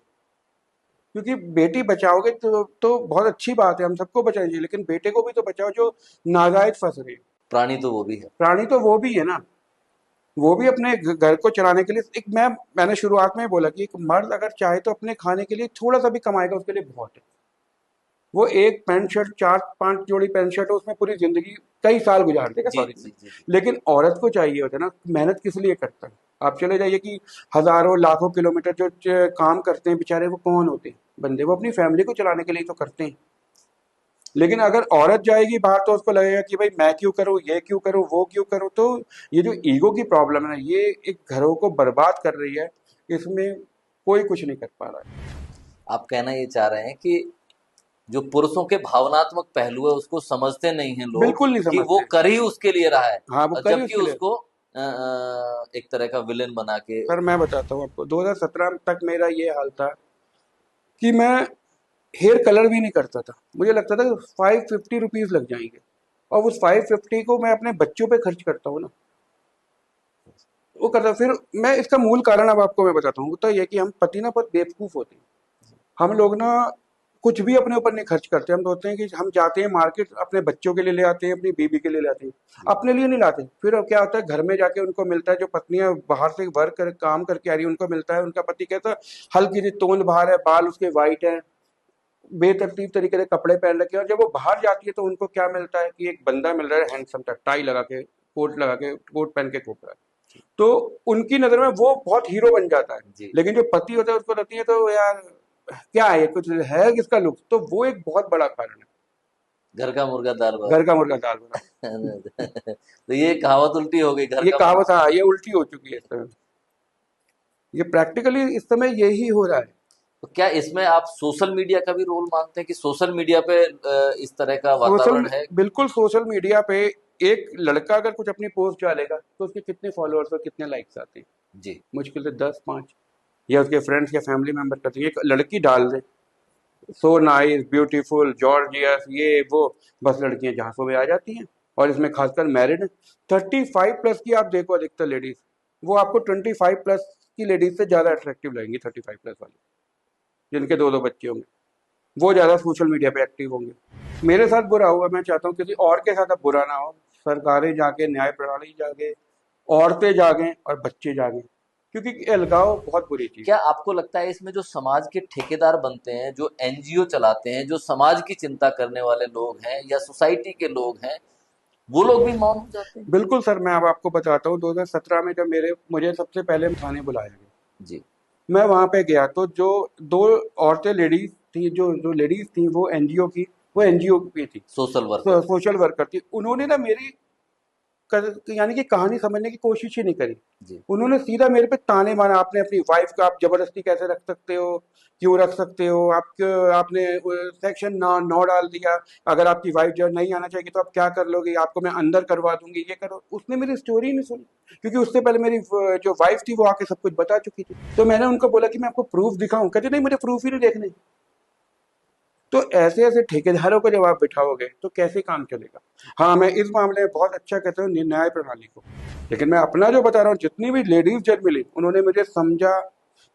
क्योंकि बेटी बचाओगे तो बहुत अच्छी बात है, हम सबको बचानी चाहिए, लेकिन बेटे को भी तो बचाओ जो नाजायज फंस रहे हैं। प्राणी तो वो भी है। प्राणी तो वो भी है ना। वो भी अपने घर को चलाने के लिए एक, मैंने शुरुआत में ही बोला कि एक मर्द अगर चाहे तो अपने खाने के लिए थोड़ा सा भी कमाएगा, उसके लिए बहुत है। वो एक पैंट शर्ट, 4-5 जोड़ी पैंट शर्ट है, उसमें पूरी जिंदगी कई साल गुजार देगा, जी सॉरी। जी जी जी। लेकिन औरत को चाहिए होता है ना, मेहनत किस लिए करता है। आप चले जाइए कि हजारों लाखों किलोमीटर जो काम करते हैं बेचारे, वो कौन होते हैं बंदे, वो अपनी फैमिली को चलाने के लिए तो करते हैं। लेकिन अगर औरत जाएगी बाहर तो उसको लगेगा कि भाई मैं क्यों करूं, ये क्यों करूं, वो क्यों करूं। तो ये जो ईगो की प्रॉब्लम है ना, ये एक घरों को बर्बाद कर रही है। इसमें कोई कुछ नहीं कर पा रहा है। आप कहना ये चाह रहे हैं कि जो पुरुषों के भावनात्मक पहलू है उसको समझते नहीं हैं लोग बिल्कुल नहीं कि वो समझते। कर ही उसके लिए रहा है, हाँ, वो और करी जबकि उसके लिए। उसको एक तरह का विलेन बना के। पर मैं बताता हूँ आपको, 2017 तक मेरा ये हाल था कि मैं हेयर कलर भी नहीं करता था। मुझे लगता था कि 550 रुपीज लग जाएंगे, और उस 550 को मैं अपने बच्चों पे खर्च करता हूँ ना, वो करता। फिर मैं इसका मूल कारण अब आपको मैं बताता हूँ। होता यह कि हम पति ना बहुत बेवकूफ होते हैं। हम लोग ना कुछ भी अपने ऊपर नहीं खर्च करते। हम सोचते हैं कि हम जाते हैं मार्केट, अपने बच्चों के लिए ले आते हैं, अपनी बीबी के लिए ले आते हैं, अपने लिए नहीं लाते। फिर अब क्या होता है, घर में जाके उनको मिलता है, जो पत्नियां बाहर से काम करके आ रही है उनको मिलता है, उनका पति कहता है हल्की सी तोंद बाहर है, बाल उसके वाइट है, बेतरतीब तरीके से कपड़े पहन रखे हैं। और जब वो बाहर जाती है तो उनको क्या मिलता है कि एक बंदा मिल रहा है हैंडसम सा, टाई लगा के, कोट लगा के, कोट पहन के घूम रहा है। तो उनकी नजर में वो बहुत हीरो बन जाता है। जी। लेकिन जो पति होता है उसको लगती है तो यार क्या है, कुछ है किसका लुक। तो वो एक बहुत बड़ा कारण है। घर का मुर्गा दाल घर का बराबर। मुर्गा दाल बराबर। तो ये कहावत उल्टी हो गई, घर ये का मुर्गा। कहावत, हाँ, ये उल्टी हो चुकी है इस समय। ये प्रैक्टिकली इस समय यही हो रहा है। तो क्या इसमें आप सोशल मीडिया का भी रोल मानते हैं कि सोशल मीडिया पे इस तरह का सोशल, वातावरण है? बिल्कुल सोशल मीडिया पे एक लड़का अगर कुछ अपनी पोस्ट डालेगा तो उसके कितने फॉलोअर्स और कितने लाइक्स आते हैं? जी। मुश्किल से 10-5, या उसके फ्रेंड्स या फैमिली मेंबर करते हैं। एक लड़की डाल दे, सो नाइस, ब्यूटीफुल, जॉर्जियस, ये वो, बस लड़कियां झांसों में आ जाती हैं। और इसमें खासकर मैरिड 35+ की आप देखो, अधिकतर लेडीज वो आपको 25+ की लेडीज से ज्यादा अट्रैक्टिव लगेंगी। 35+ वाली, जिनके दो दो बच्चे होंगे, वो ज्यादा सोशल मीडिया पे एक्टिव होंगे। मेरे साथ बुरा हुआ, मैं चाहता हूँ किसी और के साथ अब बुरा ना हो। सरकारें जाके, न्याय प्रणाली जागे, औरतें जागें और बच्चे जागें, क्योंकि अलगाव बहुत बुरी चीज क्या है। आपको लगता है इसमें जो समाज के ठेकेदार बनते हैं, जो एनजीओ चलाते हैं, जो समाज की चिंता करने वाले लोग हैं या सोसाइटी के लोग हैं, वो लोग भी मौन हो जाते हैं? बिल्कुल सर, मैं अब आपको बताता हूँ, 2017 में जब मुझे सबसे पहले थाने बुलाया गया, जी। मैं वहां पे गया तो जो दो औरतें लेडीज थी, जो जो लेडीज थी वो एनजीओ की, वो एनजीओ की थी, सोशल वर्कर। सोशल वर्कर थी। उन्होंने ना मेरी यानी कि कहानी समझने की कोशिश ही नहीं करी। जी। उन्होंने सीधा मेरे पे ताने मारा, आपने अपनी वाइफ को आप जबरदस्ती कैसे रख सकते हो, क्यों रख सकते हो, आपने सेक्शन 9 डाल दिया, अगर आपकी वाइफ जो नहीं आना चाहिए तो आप क्या कर लोगे, आपको मैं अंदर करवा दूंगी, ये करो। उसने मेरी स्टोरी नहीं सुनी, क्योंकि उससे पहले मेरी जो वाइफ थी वो आके सब कुछ बता चुकी थी। तो मैंने उनको बोला कि मैं आपको प्रूफ दिखाऊं, कहते नहीं, मुझे प्रूफ ही नहीं देखने। तो ऐसे ऐसे ठेकेदारों को जब आप बिठाओगे तो कैसे काम चलेगा? हाँ, मैं इस मामले में बहुत अच्छा कहता हूँ न्याय प्रणाली को, लेकिन मैं अपना जो बता रहा हूँ, जितनी भी लेडीज जज मिली उन्होंने मुझे समझा,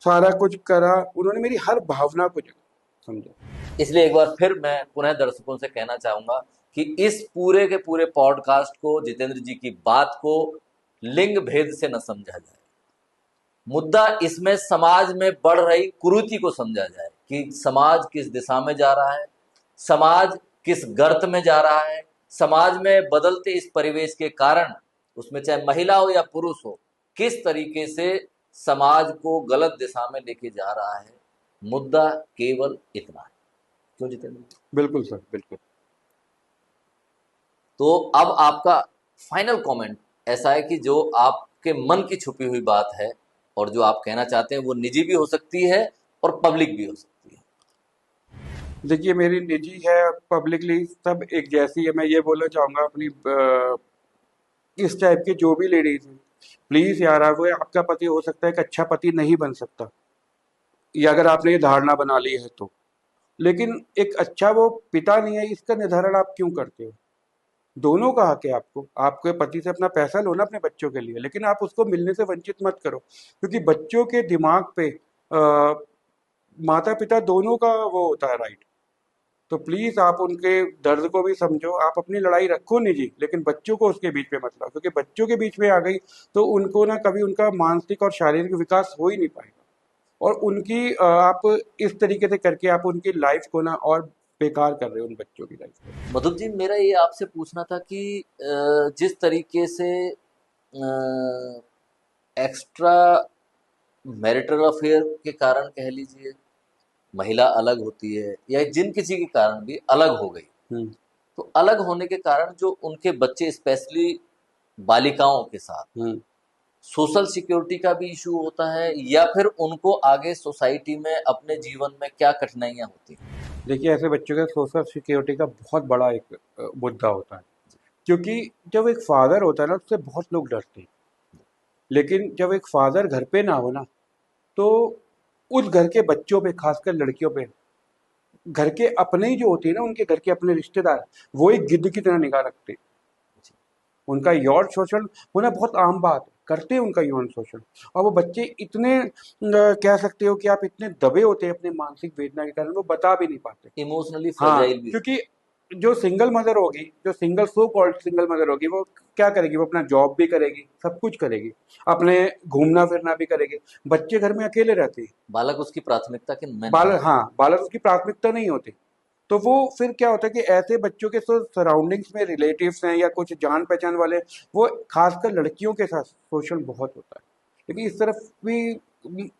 सारा कुछ करा, उन्होंने मेरी हर भावना को समझा। इसलिए एक बार फिर मैं पुनः दर्शकों से कहना चाहूंगा कि इस पूरे के पूरे पॉडकास्ट को, जितेंद्र जी की बात को लिंग भेद से न समझा जाए। मुद्दा इसमें समाज में बढ़ रही कुरीति को समझा जाए कि समाज किस दिशा में जा रहा है, समाज किस गर्त में जा रहा है, समाज में बदलते इस परिवेश के कारण, उसमें चाहे महिला हो या पुरुष हो, किस तरीके से समाज को गलत दिशा में लेके जा रहा है। मुद्दा केवल इतना है। क्यों जितेंद्र जी? बिल्कुल सर, बिल्कुल। तो अब आपका फाइनल कमेंट ऐसा है कि जो आपके मन की छुपी हुई बात है और जो आप कहना चाहते हैं वो निजी भी हो सकती है और पब्लिक भी हो सकती है। देखिए, मेरी निजी है, पब्लिकली सब एक जैसी है। मैं ये बोलना चाहूंगा अपनी इस टाइप की जो भी लेडीज हैं, प्लीज यार, वो आपका पति हो सकता है कि अच्छा पति नहीं बन सकता, या अगर आपने ये धारणा बना ली है तो, लेकिन एक अच्छा वो पिता नहीं है, इसका निर्धारण आप क्यों करते हो? दोनों का हक है आपको, आपके पति से अपना पैसा लो ना अपने बच्चों के लिए, लेकिन आप उसको मिलने से वंचित मत करो, क्योंकि बच्चों के दिमाग पे माता पिता दोनों का वो होता है राइट। तो प्लीज आप उनके दर्द को भी समझो, आप अपनी लड़ाई रखो निजी, लेकिन बच्चों को उसके बीच में मत लाओ, क्योंकि बच्चों के बीच में आ गई तो उनको ना कभी उनका मानसिक और शारीरिक विकास हो ही नहीं पाएगा। और उनकी आप इस तरीके से करके आप उनकी लाइफ को ना और बेकार कर रहे हो, उन बच्चों की लाइफ को। मधुर जी, मेरा ये आपसे पूछना था कि जिस तरीके से एक्स्ट्रा मैरिटल अफेयर के कारण कह लीजिए महिला अलग होती है, या जिन किसी के कारण भी अलग हो गई, हम्म। तो अलग होने के कारण जो उनके बच्चे, स्पेशली बालिकाओं के साथ हम्म। सोशल सिक्योरिटी का भी इशू होता है, या फिर उनको आगे सोसाइटी में अपने जीवन में क्या कठिनाइयां होती हैं? देखिए, ऐसे बच्चों का सोशल सिक्योरिटी का बहुत बड़ा एक मुद्दा होता है, क्योंकि जब एक फादर होता है ना, उससे बहुत लोग डरते हैं, लेकिन जब एक फादर घर पे ना हो ना, तो उस घर के बच्चों पे, खासकर लड़कियों पे, घर के अपने ही जो होते हैं ना, उनके घर के अपने रिश्तेदार, वो एक गिद्ध की तरह निगाह रखते हैं। उनका यौन शोषण होना बहुत आम बात है, करते हैं उनका यौन शोषण। और वो बच्चे इतने कह सकते हो कि आप इतने दबे होते हैं अपने मानसिक वेदना के कारण, वो बता भी नहीं पाते। इमोशनली हाँ, फ्रेजाइल भी क्योंकि जो सिंगल मदर होगी, जो single so called single mother होगी, वो क्या करेगी? वो अपना जॉब भी करेगी, सब कुछ करेगी, अपने घूमना फिरना भी करेगी। बच्चे घर में अकेले रहते हैं। बालक उसकी प्राथमिकता के में नहीं होता। हाँ, बालक उसकी प्राथमिकता नहीं होती। तो वो फिर क्या होता है कि ऐसे बच्चों के सराउंडिंग्स में रिलेटिव्स हैं या कुछ जान पहचान वाले, वो खासकर लड़कियों के साथ शोषण बहुत होता है। लेकिन इस तरफ भी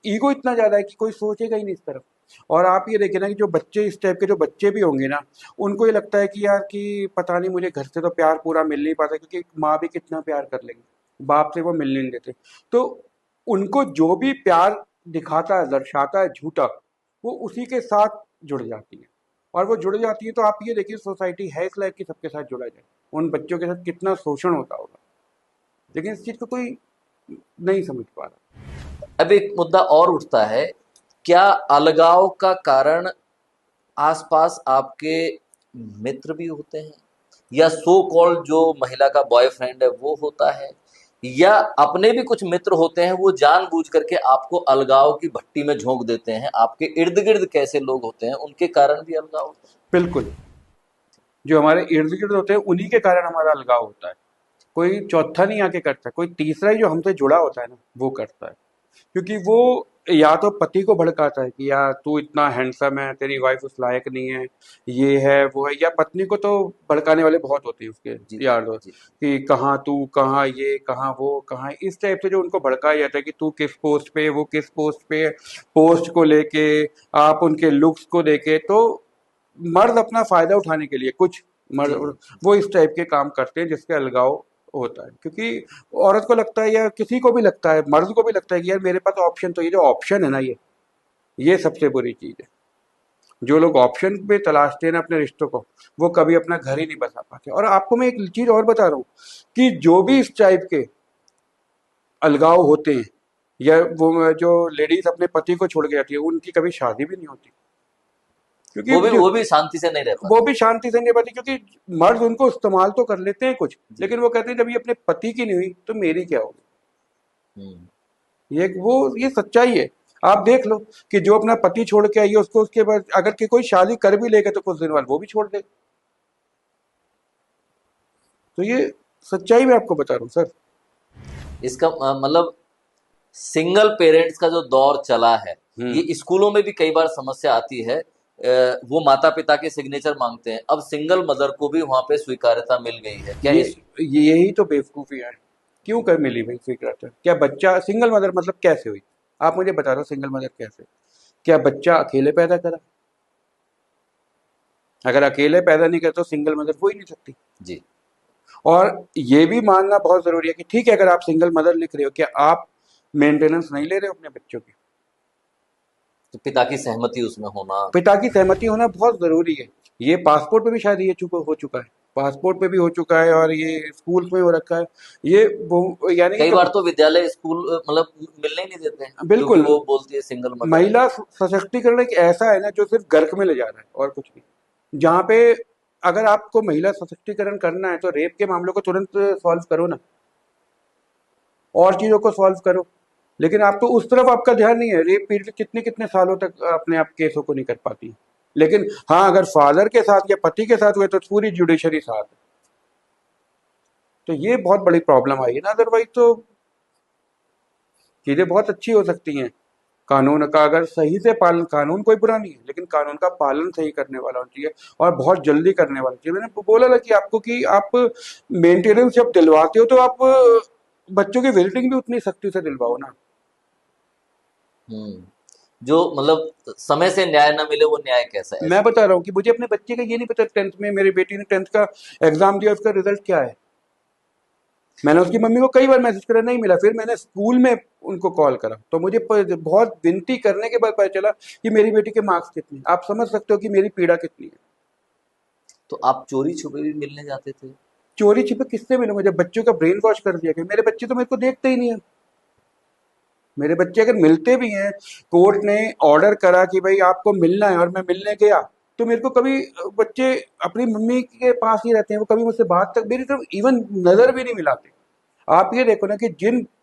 ईगो इतना ज्यादा है कि कोई सोचेगा ही नहीं इस तरफ। और आप ये देखिए ना कि जो बच्चे इस टाइप के जो बच्चे भी होंगे ना, उनको ये लगता है कि यार कि पता नहीं मुझे घर से तो प्यार पूरा मिल नहीं पाता, क्योंकि माँ भी कितना प्यार कर लेगी, बाप से वो मिलने नहीं देते। तो उनको जो भी प्यार दिखाता है, दर्शाता है झूठा, वो उसी के साथ जुड़ जाती है। और वो जुड़ जाती है तो आप ये देखिए सोसाइटी है इस लायक कि सबके साथ जुड़ा जाए। उन बच्चों के साथ कितना शोषण होता होगा, लेकिन इस चीज़ को कोई नहीं समझ पा रहा। अब एक मुद्दा और उठता है, क्या अलगाव का कारण आसपास आपके मित्र भी होते हैं, या सो कॉल्ड जो महिला का बॉयफ्रेंड है वो होता है, या अपने भी कुछ मित्र होते हैं वो जानबूझ करके आपको अलगाव की भट्टी में झोंक देते हैं? आपके इर्द गिर्द कैसे लोग होते हैं उनके कारण भी अलगाव होता है? बिल्कुल, जो हमारे इर्द गिर्द होते हैं उन्हीं के कारण हमारा अलगाव होता है। कोई चौथा नहीं आके करता, कोई तीसरा ही जो हमसे जुड़ा होता है ना वो करता है। क्योंकि वो या तो पति को भड़काता है कि यार तू इतना हैंडसम है, तेरी वाइफ उस लायक नहीं है, ये है वो है, या पत्नी को तो भड़काने वाले बहुत होते हैं उसके जी यार दोस्त, जी। कि कहाँ तू, कहाँ ये, कहाँ वो, कहाँ इस टाइप से जो उनको भड़काया जाता है कि तू किस पोस्ट पे, वो किस पोस्ट पे, पोस्ट को लेके, आप उनके लुक्स को देके, तो मर्द अपना फायदा उठाने के लिए कुछ जी मर्द जी। वो इस टाइप के काम करते हैं जिसके अलगाव होता है। क्योंकि औरत को लगता है या किसी को भी लगता है, मर्द को भी लगता है कि यार मेरे पास ऑप्शन, तो ये जो ऑप्शन है ना, ये सबसे बुरी चीज है। जो लोग ऑप्शन पे तलाशते हैं ना अपने रिश्तों को, वो कभी अपना घर ही नहीं बसा पाते। और आपको मैं एक चीज और बता रहा हूँ कि जो भी इस टाइप के अलगाव होते हैं, या वो जो लेडीज अपने पति को छोड़ के जाती है, उनकी कभी शादी भी नहीं होती। क्योंकि वो भी शांति से नहीं रह वो पाते। भी शांति से नहीं पाती, क्योंकि मर्द उनको इस्तेमाल तो कर लेते हैं कुछ, जी। लेकिन वो कहते हैं जब ये अपने पति की नहीं हुई तो मेरी क्या होगी। हम्म। ये सच्चाई है। आप देख लो कि जो अपना पति छोड़ के आई है, उसको उसके बाद अगर कि कोई शादी कर भी लेगा तो कुछ दिन बाद वो भी छोड़ देगा। तो ये सच्चाई मैं आपको बता रहा हूँ सर। इसका मतलब सिंगल पेरेंट्स का जो दौर चला है, हम्म। ये स्कूलों में भी कई बार समस्या आती है। वो माता पिता के सिग्नेचर मांगते हैं, अब सिंगल मदर को भी वहां पे स्वीकार्यता मिल गई है क्या ये इस? यही तो बेवकूफी है। क्यों कर मिली भाई स्वीकृत? क्या बच्चा सिंगल मदर मतलब कैसे हुई? आप मुझे बता दो सिंगल मदर कैसे? क्या बच्चा अकेले पैदा करा? अगर अकेले पैदा नहीं करते तो सिंगल मदर हो ही नहीं सकती। जी। और ये भी मानना बहुत जरूरी है कि ठीक है, अगर आप सिंगल मदर लिख रहे हो, क्या आप मेंटेनेंस नहीं ले रहे हो अपने बच्चों की? तो पिता की सहमति उसमें होना। पिता की सहमति होना बहुत जरूरी है। ये पासपोर्ट पे भी शायद ये हो चुका है, पासपोर्ट पे भी हो चुका है, और ये स्कूल में हो रखा है। ये यानी कि कई जो बार तो विद्यालय स्कूल मतलब मिलने ही नहीं देते हैं, क्योंकि बिल्कुल, वो बोलती है सिंगल मदर है। महिला सशक्तिकरण एक ऐसा है ना जो सिर्फ गर्क में ले जा रहा है और कुछ नहीं। जहाँ पे अगर आपको महिला सशक्तिकरण करना है तो रेप के मामलों को तुरंत सॉल्व करो ना, और चीजों को सॉल्व करो। लेकिन आप तो उस तरफ आपका ध्यान नहीं है। रेप पीड़ित कितने कितने सालों तक अपने आप केसों को नहीं कर पाती। लेकिन हाँ, अगर फादर के साथ या पति के साथ हुए तो पूरी जुडिशरी साथ है। तो ये बहुत बड़ी प्रॉब्लम आई है ना, अदरवाइज तो चीजें बहुत अच्छी हो सकती हैं। कानून का अगर सही से पालन, कानून कोई बुरा नहीं है, लेकिन कानून का पालन सही करने वाला होना चाहिए, और बहुत जल्दी करने वाला चाहिए। मैंने बोला ना कि आपको कि आप मेंटेनेंस जब दिलवाते हो तो आप बच्चों की विजिटिंग भी उतनी सख्ती से दिलवाओ ना। हम्म। जो मतलब समय से न्याय न मिले वो न्याय कैसा है मैं ऐसे? बता रहा हूँ कि मुझे अपने बच्चे का ये नहीं पता, टेंथ में मेरी बेटी ने टेंथ का एग्जाम दिया, उसका रिजल्ट क्या है। मैंने उसकी मम्मी को कई बार मैसेज करा, नहीं मिला। फिर मैंने स्कूल में उनको कॉल करा तो मुझे बहुत विनती करने के बाद पता चला कि मेरी बेटी के मार्क्स कितने हैं। आप समझ सकते हो कि मेरी पीड़ा कितनी है। तो आप चोरी छुपे भी मिलने जाते थे? चोरी छिपे किससे मिलूंगा जब बच्चों का ब्रेन वॉश कर दिया गया? मेरे बच्चे तो मेरे को देखते ही नहीं है। मेरे बच्चे अगर मिलते भी हैं, कोर्ट ने ऑर्डर करा कि भाई आपको मिलना है और मैं मिलने गया, तो मेरे को कभी बच्चे अपनी मम्मी के पास ही रहते हैं, वो कभी मुझसे बात तक मेरी तरफ इवन नजर भी नहीं मिलाते। आप ये देखो ना कि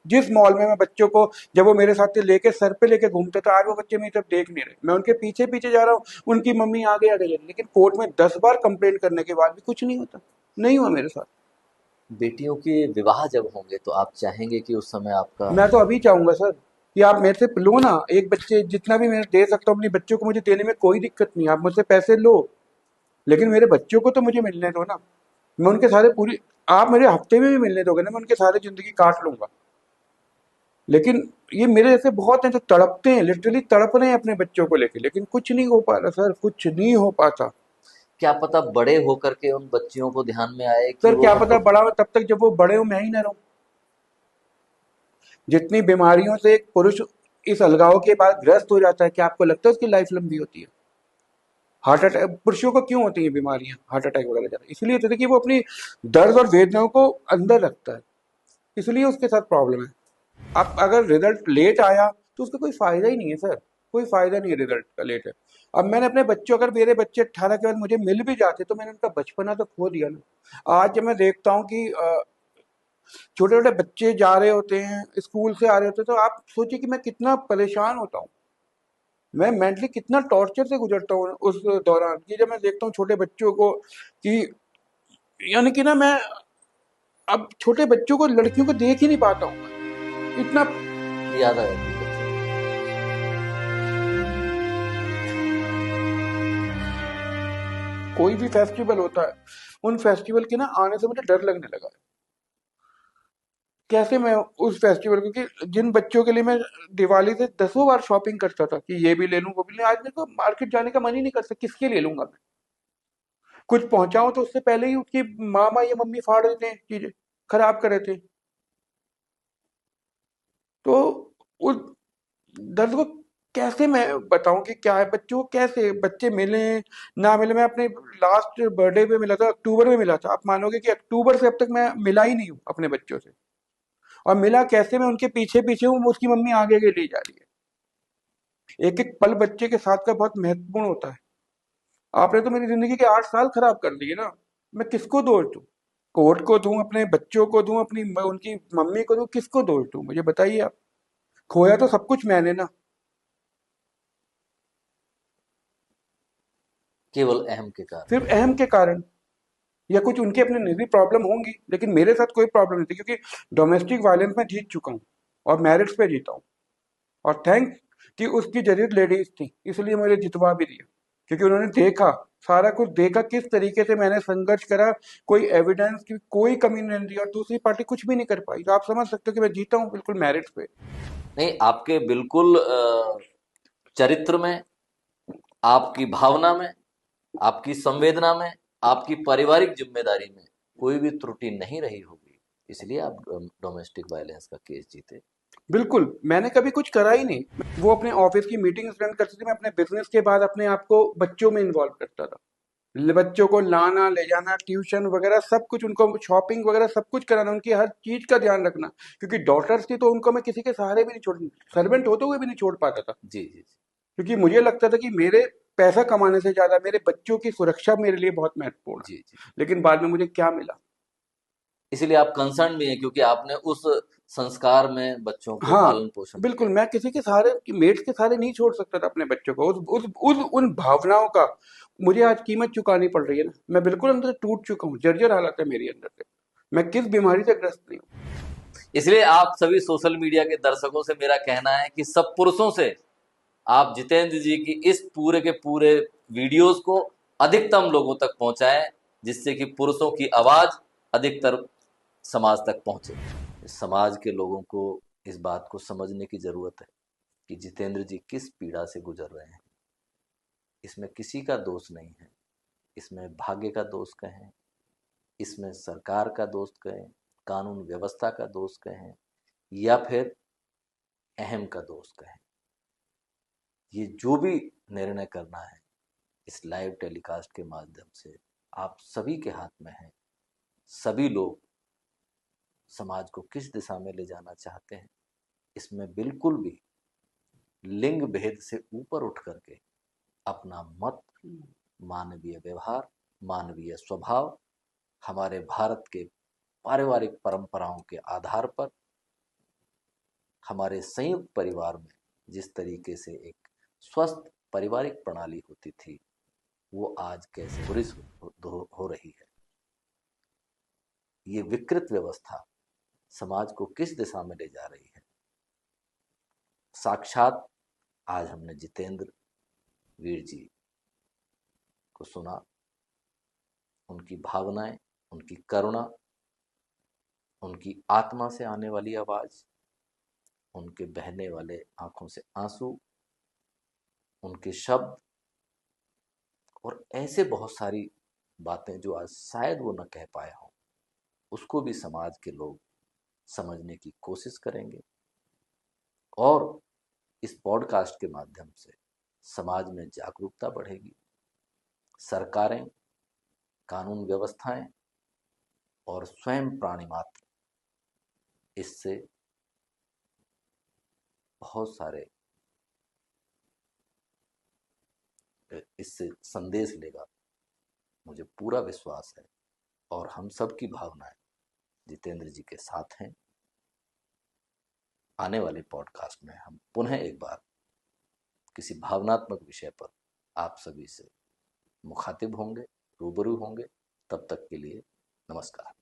जिस मॉल में मैं बच्चों को, जब वो मेरे साथ लेके सर पे लेके घूमते, तो आज वो बच्चे मेरी तरफ देख नहीं रहे। मैं उनके पीछे पीछे जा रहा हूँ, उनकी मम्मी आगे आगे जा रही है, लेकिन कोर्ट में 10 बार कंप्लेंट करने के बाद भी कुछ नहीं होता। नहीं हुआ मेरे साथ। बेटियों के विवाह जब होंगे तो आप चाहेंगे कि उस समय आपका? मैं तो अभी चाहूंगा सर कि आप मेरे से लो ना, एक बच्चे जितना भी मैं दे सकता हूँ अपने बच्चों को, मुझे देने में कोई दिक्कत नहीं है। आप मुझसे पैसे लो, लेकिन मेरे बच्चों को तो मुझे मिलने दो ना। मैं उनके सारे पूरी, आप मेरे हफ्ते में भी मिलने दोगे ना, मैं उनके सारे जिंदगी काट लूंगा। लेकिन ये मेरे जैसे बहुत हैं जो तड़पते हैं, लिटरली तड़प रहे हैं अपने बच्चों को लेके, लेकिन कुछ नहीं हो पा रहा सर, कुछ नहीं हो पाता। क्या पता बड़े होकर के उन बच्चियों को ध्यान में आए कि सर वो क्या पता मतलब। बड़ा हो, तब तक जब वो बड़े हो मैं ही ना रहूं। जितनी बीमारियों से एक पुरुष इस अलगाव के बाद ग्रस्त हो जाता है, क्या आपको लगता है उसकी लाइफ लंबी होती है? हार्ट अटैक पुरुषों को क्यों होती है बीमारियां, हार्ट अटैक वगैरह ज्यादा इसलिए होते थे कि वो अपनी दर्द और वेदनाओं को अंदर रखता है, इसलिए उसके साथ प्रॉब्लम है। आप अगर रिजल्ट लेट आया तो उसका कोई फायदा ही नहीं है सर, कोई फायदा नहीं है रिजल्ट का लेट है। अब मैंने अपने बच्चों, अगर मेरे बच्चे 18 के बाद मुझे मिल भी जाते तो मैंने उनका बचपना तो खो दिया ना। आज जब मैं देखता हूँ कि छोटे छोटे बच्चे जा रहे होते हैं, स्कूल से आ रहे होते हैं, तो आप सोचिए कि मैं कितना परेशान होता हूँ, मैं मेंटली कितना टॉर्चर से गुजरता हूँ उस दौरान, कि जब मैं देखता हूँ छोटे बच्चों को कि, यानी कि ना मैं अब छोटे बच्चों को, लड़कियों को देख ही नहीं पाता हूँ मैं इतना। याद आ जाती है बच्चों कोई भी फेस्टिवल होता है, उन फेस्टिवल के ना आने से मुझे डर लगने लगा है। कैसे मैं उस फेस्टिवल, क्योंकि जिन बच्चों के लिए मैं दिवाली से 10 बार शॉपिंग करता था कि ये भी ले लूं वो भी ले, आज मेरे को मार्केट जाने का मन ही नहीं करता, किसके ले लूंगा मैं? कुछ पहुंचाऊं तो उससे पहले ही उसकी मामा या मम्मी फाड़ देते हैं चीजें, खराब कर देते हैं। तो उस दर्द को कैसे मैं बताऊं कि क्या है, बच्चों को कैसे, बच्चे मिले ना मिले। मैं अपने लास्ट बर्थडे पे मिला था, अक्टूबर में मिला था, आप मानोगे कि अक्टूबर से अब तक मैं मिला ही नहीं हूँ अपने बच्चों से। और मिला कैसे, मैं उनके पीछे पीछे हूँ, उसकी मम्मी आगे आगे ले जा रही है। एक एक पल बच्चे के साथ का बहुत महत्वपूर्ण होता है। आपने तो मेरी जिंदगी के 8 साल खराब कर दिए ना, मैं किसको दोष दूं? कोर्ट को दूं, अपने बच्चों को दूं, अपनी उनकी मम्मी को दूं, किसको दोष दूं, मुझे बताइए आप। खोया तो सब कुछ मैंने ना। केवल अहम के कारण। सिर्फ अहम के कारण, या कुछ उनकी अपनी निजी प्रॉब्लम होंगी, लेकिन मेरे साथ कोई प्रॉब्लम नहीं थी, क्योंकि डोमेस्टिक वायलेंस में जीत चुका हूँ और मैरिज पे जीता हूँ। और थैंक्स कि उसकी जरूरत लेडीज थी, इसलिए मुझे जितवा भी दिया, क्योंकि उन्होंने देखा, सारा कुछ देखा किस तरीके से मैंने संघर्ष करा, कोई एविडेंस की कोई कमी नहीं दी, और दूसरी पार्टी कुछ भी नहीं कर पाई। तो आप समझ सकते हो कि मैं जीता हूँ बिल्कुल मेरिट पे। नहीं, आपके बिल्कुल चरित्र में, आपकी भावना में, आपकी संवेदना में, आपकी पारिवारिक जिम्मेदारी में कोई भी त्रुटि नहीं रही होगी, इसलिए आप डोमेस्टिक वायलेंस का केस जीते। बिल्कुल, मैंने कभी कुछ करा ही नहीं। वो अपने ऑफिस की मीटिंग्स रन करती थी, मैं अपने बिजनेस के बाद अपने आप को बच्चों में इन्वॉल्व करता था। बच्चों को लाना ले जाना, ट्यूशन वगैरह सब कुछ, उनको शॉपिंग वगैरह सब कुछ कराना, उनकी हर चीज का ध्यान रखना, क्योंकि डॉटर्स थी तो उनको मैं किसी के सहारे भी नहीं छोड़, सर्वेंट होते हुए भी नहीं छोड़ पाता था। जी जी जी। क्योंकि मुझे लगता था कि मेरे पैसा कमाने से ज्यादा मेरे बच्चों की सुरक्षा मेरे लिए बहुत महत्वपूर्ण जी जी। है। लेकिन बाद में मुझे क्या मिला? इसीलिए आप कंसर्न भी हैं, क्योंकि आपने उस संस्कार में बच्चों को हाँ, पालन पोषण बिल्कुल, किया। मैं किसी के सहारे, मेट्स के सहारे नहीं छोड़ सकता था अपने बच्चों को, उस उन भावनाओं का मुझे आज कीमत चुकानी पड़ रही है ना। मैं बिल्कुल अंदर से टूट चुका हूँ, जर्जर हालत है मेरी अंदर से। मैं किस बीमारी से ग्रस्त नहीं हूँ। इसलिए आप सभी सोशल मीडिया के दर्शकों से मेरा कहना है कि सब पुरुषों से आप जितेंद्र जी की इस पूरे के पूरे वीडियोस को अधिकतम लोगों तक पहुंचाएं, जिससे कि पुरुषों की आवाज अधिकतर समाज तक पहुंचे। समाज के लोगों को इस बात को समझने की जरूरत है कि जितेंद्र जी किस पीड़ा से गुजर रहे हैं। इसमें किसी का दोष नहीं है, इसमें भाग्य का दोष कहें, इसमें सरकार का दोष कहें, कानून व्यवस्था का दोष कहें, या फिर अहम का दोष कहें। ये जो भी निर्णय करना है इस लाइव टेलीकास्ट के माध्यम से आप सभी के हाथ में है। सभी लोग समाज को किस दिशा में ले जाना चाहते हैं, इसमें बिल्कुल भी लिंग भेद से ऊपर उठ करके अपना मत, मानवीय व्यवहार, मानवीय स्वभाव, हमारे भारत के पारिवारिक परंपराओं के आधार पर हमारे संयुक्त परिवार में जिस तरीके से एक स्वस्थ पारिवारिक प्रणाली होती थी, वो आज कैसे बुरी हो रही है। ये विकृत व्यवस्था समाज को किस दिशा में ले जा रही है। साक्षात आज हमने जितेंद्र वीर जी को सुना, उनकी भावनाएं, उनकी करुणा, उनकी आत्मा से आने वाली आवाज, उनके बहने वाले आंखों से आंसू, उनके शब्द और ऐसे बहुत सारी बातें जो आज शायद वो न कह पाए हों, उसको भी समाज के लोग समझने की कोशिश करेंगे। और इस पॉडकास्ट के माध्यम से समाज में जागरूकता बढ़ेगी। सरकारें, कानून व्यवस्थाएं और स्वयं प्राणी मात्र इससे बहुत सारे इससे संदेश लेगा, मुझे पूरा विश्वास है। और हम सब की भावनाएं जितेंद्र जी के साथ हैं। आने वाले पॉडकास्ट में हम पुनः एक बार किसी भावनात्मक विषय पर आप सभी से मुखातिब होंगे, रूबरू होंगे। तब तक के लिए नमस्कार।